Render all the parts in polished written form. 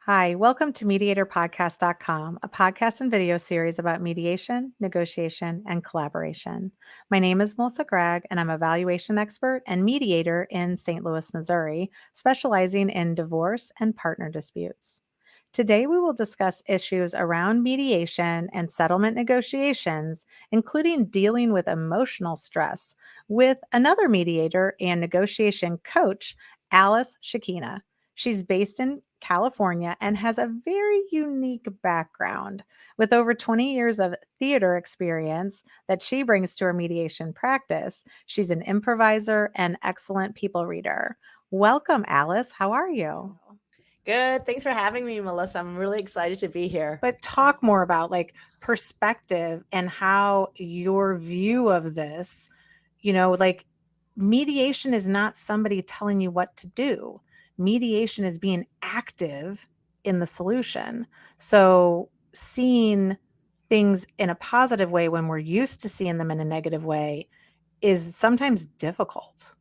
Hi, welcome to mediatorpodcast.com, a podcast and video series about mediation, negotiation, and collaboration. My name is Melissa Gragg, and I'm a valuation expert and mediator in St. Louis, Missouri, specializing in divorce and partner disputes. Today, we will discuss issues around mediation and settlement negotiations, including dealing with emotional stress, with another mediator and negotiation coach, Alice Shikina. She's based in California and has a very unique background with over 20 years of theater experience that she brings to her mediation practice. She's an improviser and excellent people reader. Welcome, Alice. How are you? Good. Thanks for having me, Melissa. I'm really excited to be here. But talk more about like perspective and how your view of this, like mediation is not somebody telling you what to do. Mediation is being active in the solution. So seeing things in a positive way when we're used to seeing them in a negative way is sometimes difficult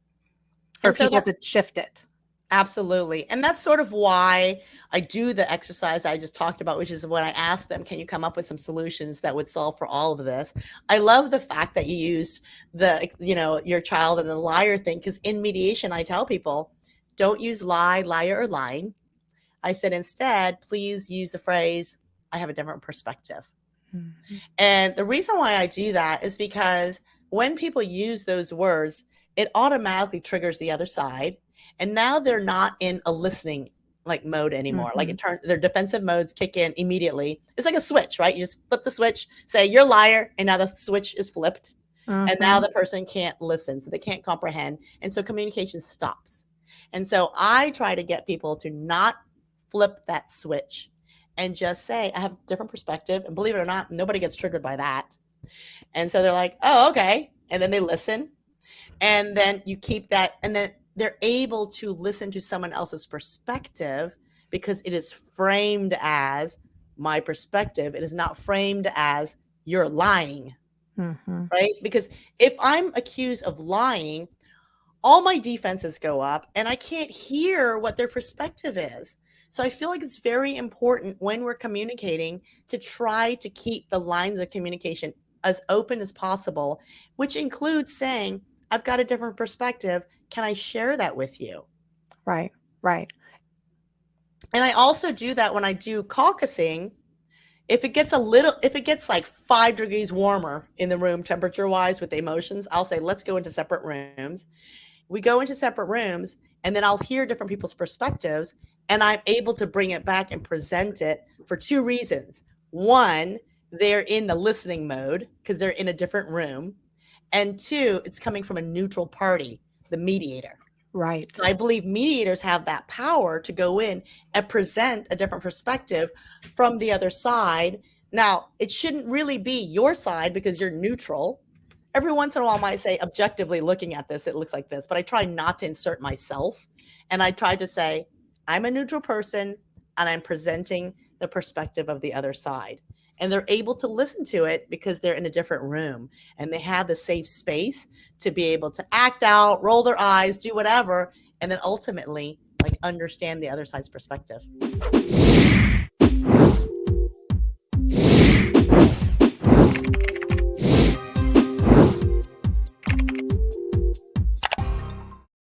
for people to shift it. Absolutely. And that's sort of why I do the exercise I just talked about, which is when I ask them, can you come up with some solutions that would solve for all of this? I love the fact that you used your child and the liar thing, because in mediation, I tell people, don't use lie, liar, or lying. I said, instead, please use the phrase, I have a different perspective. Mm-hmm. And the reason why I do that is because when people use those words, it automatically triggers the other side. And now they're not in a listening mode anymore. Mm-hmm. Like it turns, their defensive modes kick in immediately. It's like a switch, right? You just flip the switch, say you're a liar, and now the switch is flipped. Mm-hmm. And now the person can't listen, so they can't comprehend. And so communication stops. And so I try to get people to not flip that switch and just say, I have a different perspective. And believe it or not, nobody gets triggered by that. And so they're like, oh, okay. And then they listen. And then you keep that, and then they're able to listen to someone else's perspective because it is framed as my perspective. It is not framed as you're lying, mm-hmm. right? Because if I'm accused of lying, all my defenses go up and I can't hear what their perspective is. So I feel like it's very important when we're communicating to try to keep the lines of communication as open as possible, which includes saying, I've got a different perspective. Can I share that with you? Right. And I also do that when I do caucusing. If it gets like 5 degrees warmer in the room, temperature wise, with the emotions, I'll say, let's go into separate rooms. We go into separate rooms, and then I'll hear different people's perspectives, and I'm able to bring it back and present it for 2 reasons. One, they're in the listening mode because they're in a different room. And 2, it's coming from a neutral party, the mediator. Right. So I believe mediators have that power to go in and present a different perspective from the other side. Now, it shouldn't really be your side because you're neutral. Every once in a while, I might say, objectively looking at this, it looks like this, but I try not to insert myself. And I try to say, I'm a neutral person and I'm presenting the perspective of the other side. And they're able to listen to it because they're in a different room and they have the safe space to be able to act out, roll their eyes, do whatever, and then ultimately understand the other side's perspective.